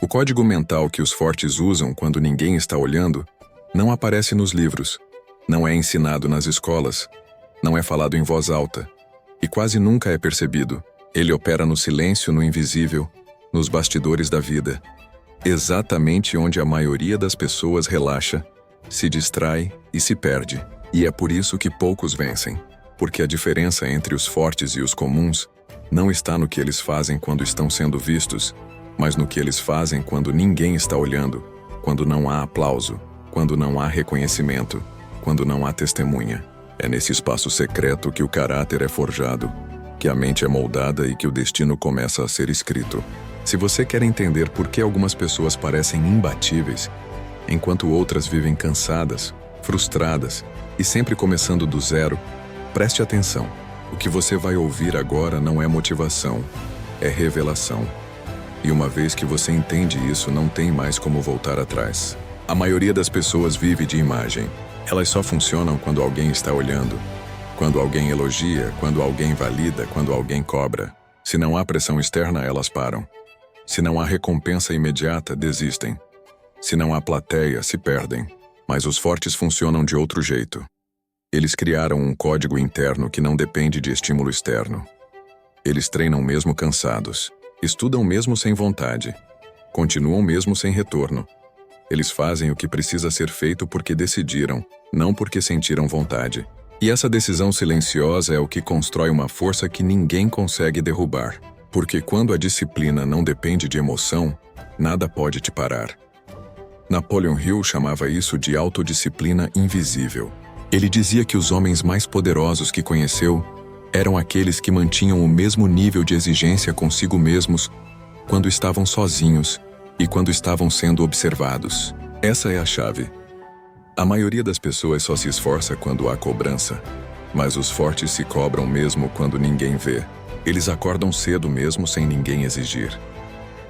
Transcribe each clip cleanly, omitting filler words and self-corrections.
O código mental que os fortes usam quando ninguém está olhando não aparece nos livros, não é ensinado nas escolas, não é falado em voz alta e quase nunca é percebido. Ele opera no silêncio, no invisível, nos bastidores da vida, exatamente onde a maioria das pessoas relaxa, se distrai e se perde. E é por isso que poucos vencem, porque a diferença entre os fortes e os comuns não está no que eles fazem quando estão sendo vistos, mas no que eles fazem quando ninguém está olhando, quando não há aplauso, quando não há reconhecimento, quando não há testemunha. É nesse espaço secreto que o caráter é forjado, que a mente é moldada e que o destino começa a ser escrito. Se você quer entender por que algumas pessoas parecem imbatíveis, enquanto outras vivem cansadas, frustradas e sempre começando do zero, preste atenção. O que você vai ouvir agora não é motivação, é revelação. E uma vez que você entende isso, não tem mais como voltar atrás. A maioria das pessoas vive de imagem. Elas só funcionam quando alguém está olhando, quando alguém elogia, quando alguém valida, quando alguém cobra. Se não há pressão externa, elas param. Se não há recompensa imediata, desistem. Se não há plateia, se perdem. Mas os fortes funcionam de outro jeito. Eles criaram um código interno que não depende de estímulo externo. Eles treinam mesmo cansados, estudam mesmo sem vontade, continuam mesmo sem retorno. Eles fazem o que precisa ser feito porque decidiram, não porque sentiram vontade. E essa decisão silenciosa é o que constrói uma força que ninguém consegue derrubar. Porque quando a disciplina não depende de emoção, nada pode te parar. Napoleon Hill chamava isso de autodisciplina invisível. Ele dizia que os homens mais poderosos que conheceu eram aqueles que mantinham o mesmo nível de exigência consigo mesmos quando estavam sozinhos e quando estavam sendo observados. Essa é a chave. A maioria das pessoas só se esforça quando há cobrança, mas os fortes se cobram mesmo quando ninguém vê. Eles acordam cedo mesmo sem ninguém exigir.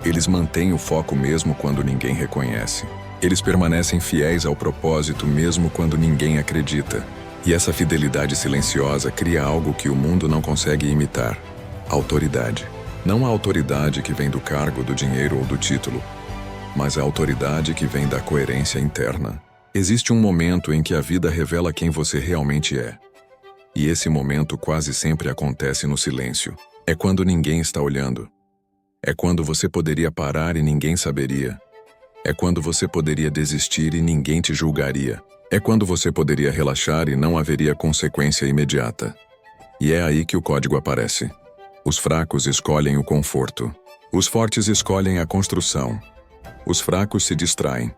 Eles mantêm o foco mesmo quando ninguém reconhece. Eles permanecem fiéis ao propósito mesmo quando ninguém acredita. E essa fidelidade silenciosa cria algo que o mundo não consegue imitar: autoridade. Não a autoridade que vem do cargo, do dinheiro ou do título, mas a autoridade que vem da coerência interna. Existe um momento em que a vida revela quem você realmente é. E esse momento quase sempre acontece no silêncio. É quando ninguém está olhando. É quando você poderia parar e ninguém saberia. É quando você poderia desistir e ninguém te julgaria. É quando você poderia relaxar e não haveria consequência imediata. E é aí que o código aparece. Os fracos escolhem o conforto. Os fortes escolhem a construção. Os fracos se distraem.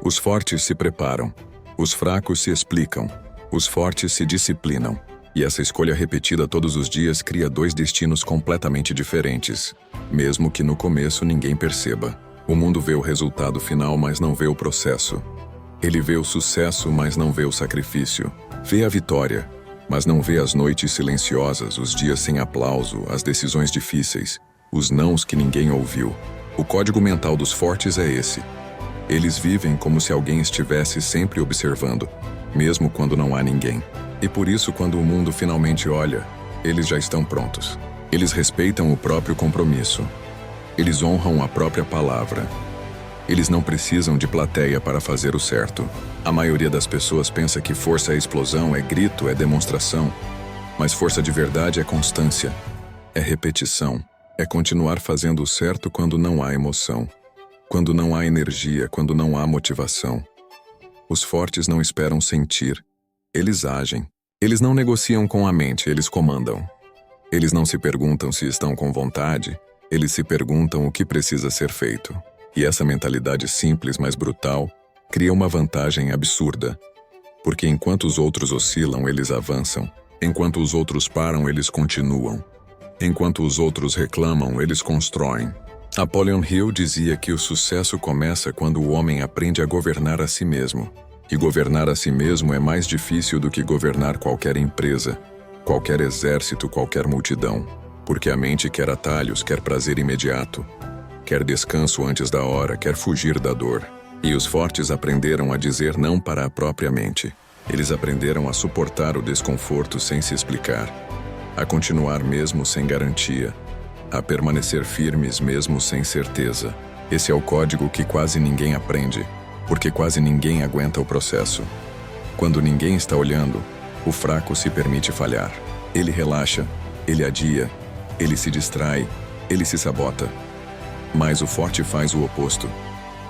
Os fortes se preparam. Os fracos se explicam. Os fortes se disciplinam. E essa escolha repetida todos os dias cria dois destinos completamente diferentes, mesmo que no começo ninguém perceba. O mundo vê o resultado final, mas não vê o processo. Ele vê o sucesso, mas não vê o sacrifício. Vê a vitória, mas não vê as noites silenciosas, os dias sem aplauso, as decisões difíceis, os nãos que ninguém ouviu. O código mental dos fortes é esse. Eles vivem como se alguém estivesse sempre observando, mesmo quando não há ninguém. E por isso, quando o mundo finalmente olha, eles já estão prontos. Eles respeitam o próprio compromisso. Eles honram a própria palavra. Eles não precisam de plateia para fazer o certo. A maioria das pessoas pensa que força é explosão, é grito, é demonstração. Mas força de verdade é constância, é repetição, é continuar fazendo o certo quando não há emoção, quando não há energia, quando não há motivação. Os fortes não esperam sentir. Eles agem. Eles não negociam com a mente, eles comandam. Eles não se perguntam se estão com vontade, eles se perguntam o que precisa ser feito. E essa mentalidade simples, mas brutal, cria uma vantagem absurda. Porque enquanto os outros oscilam, eles avançam. Enquanto os outros param, eles continuam. Enquanto os outros reclamam, eles constroem. Napoleon Hill dizia que o sucesso começa quando o homem aprende a governar a si mesmo. E governar a si mesmo é mais difícil do que governar qualquer empresa, qualquer exército, qualquer multidão. Porque a mente quer atalhos, quer prazer imediato, quer descanso antes da hora, quer fugir da dor. E os fortes aprenderam a dizer não para a própria mente. Eles aprenderam a suportar o desconforto sem se explicar, a continuar mesmo sem garantia, a permanecer firmes mesmo sem certeza. Esse é o código que quase ninguém aprende, porque quase ninguém aguenta o processo. Quando ninguém está olhando, o fraco se permite falhar. Ele relaxa, ele adia, ele se distrai, ele se sabota. Mas o forte faz o oposto.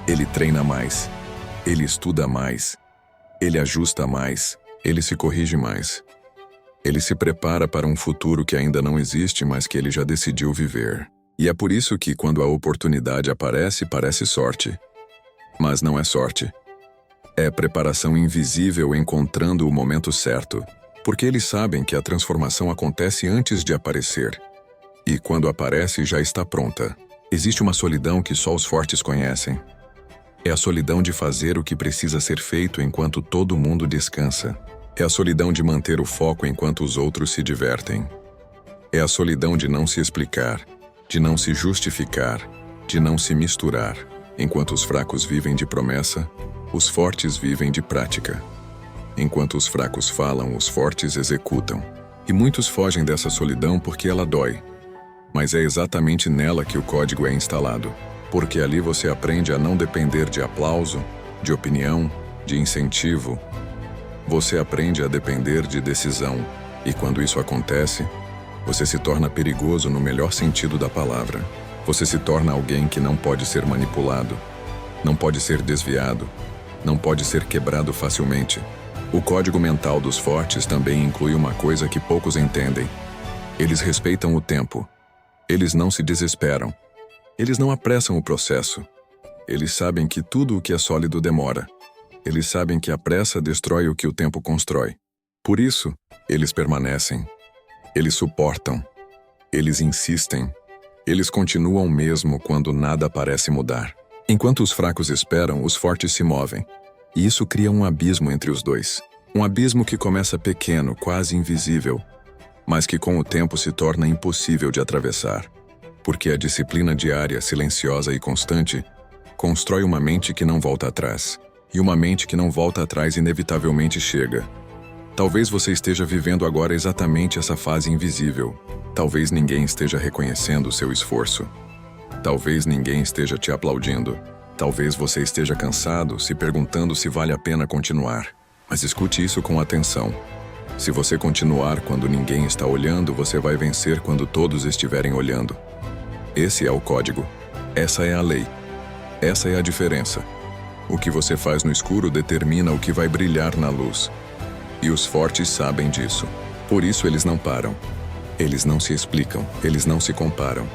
Ele treina mais, ele estuda mais, ele ajusta mais, ele se corrige mais. Ele se prepara para um futuro que ainda não existe, mas que ele já decidiu viver. E é por isso que, quando a oportunidade aparece, parece sorte. Mas não é sorte. É preparação invisível encontrando o momento certo, porque eles sabem que a transformação acontece antes de aparecer. E quando aparece, já está pronta. Existe uma solidão que só os fortes conhecem. É a solidão de fazer o que precisa ser feito enquanto todo mundo descansa. É a solidão de manter o foco enquanto os outros se divertem. É a solidão de não se explicar, de não se justificar, de não se misturar. Enquanto os fracos vivem de promessa, os fortes vivem de prática. Enquanto os fracos falam, os fortes executam. E muitos fogem dessa solidão porque ela dói. Mas é exatamente nela que o código é instalado. Porque ali você aprende a não depender de aplauso, de opinião, de incentivo. Você aprende a depender de decisão. E quando isso acontece, você se torna perigoso no melhor sentido da palavra. Você se torna alguém que não pode ser manipulado, não pode ser desviado, não pode ser quebrado facilmente. O código mental dos fortes também inclui uma coisa que poucos entendem. Eles respeitam o tempo. Eles não se desesperam. Eles não apressam o processo. Eles sabem que tudo o que é sólido demora. Eles sabem que a pressa destrói o que o tempo constrói. Por isso, eles permanecem. Eles suportam. Eles insistem. Eles continuam mesmo quando nada parece mudar. Enquanto os fracos esperam, os fortes se movem. E isso cria um abismo entre os dois. Um abismo que começa pequeno, quase invisível, mas que com o tempo se torna impossível de atravessar. Porque a disciplina diária, silenciosa e constante, constrói uma mente que não volta atrás. E uma mente que não volta atrás inevitavelmente chega. Talvez você esteja vivendo agora exatamente essa fase invisível. Talvez ninguém esteja reconhecendo o seu esforço. Talvez ninguém esteja te aplaudindo. Talvez você esteja cansado, se perguntando se vale a pena continuar. Mas escute isso com atenção. Se você continuar quando ninguém está olhando, você vai vencer quando todos estiverem olhando. Esse é o código. Essa é a lei. Essa é a diferença. O que você faz no escuro determina o que vai brilhar na luz. E os fortes sabem disso. Por isso eles não param. Eles não se explicam. Eles não se comparam.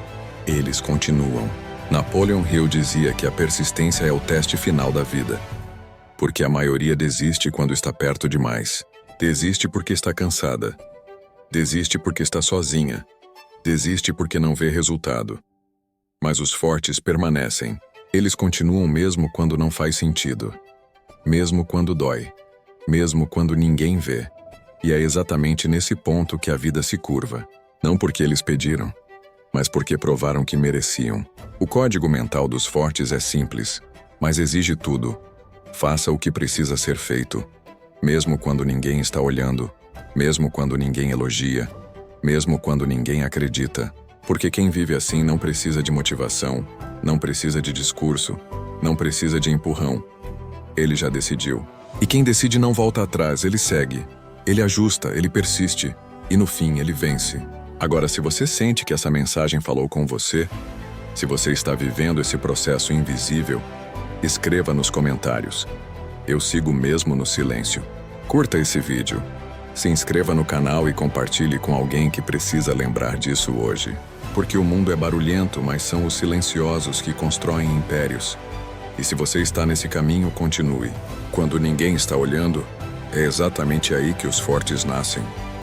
Eles continuam. Napoleon Hill dizia que a persistência é o teste final da vida. Porque a maioria desiste quando está perto demais. Desiste porque está cansada. Desiste porque está sozinha. Desiste porque não vê resultado. Mas os fortes permanecem. Eles continuam mesmo quando não faz sentido. Mesmo quando dói. Mesmo quando ninguém vê. E é exatamente nesse ponto que a vida se curva. Não porque eles pediram, mas porque provaram que mereciam. O código mental dos fortes é simples, mas exige tudo. Faça o que precisa ser feito. Mesmo quando ninguém está olhando. Mesmo quando ninguém elogia. Mesmo quando ninguém acredita. Porque quem vive assim não precisa de motivação, não precisa de discurso, não precisa de empurrão. Ele já decidiu. E quem decide não volta atrás, ele segue. Ele ajusta, ele persiste. E no fim, ele vence. Agora, se você sente que essa mensagem falou com você, se você está vivendo esse processo invisível, escreva nos comentários. Eu sigo mesmo no silêncio. Curta esse vídeo. Se inscreva no canal e compartilhe com alguém que precisa lembrar disso hoje. Porque o mundo é barulhento, mas são os silenciosos que constroem impérios. E se você está nesse caminho, continue. Quando ninguém está olhando, é exatamente aí que os fortes nascem.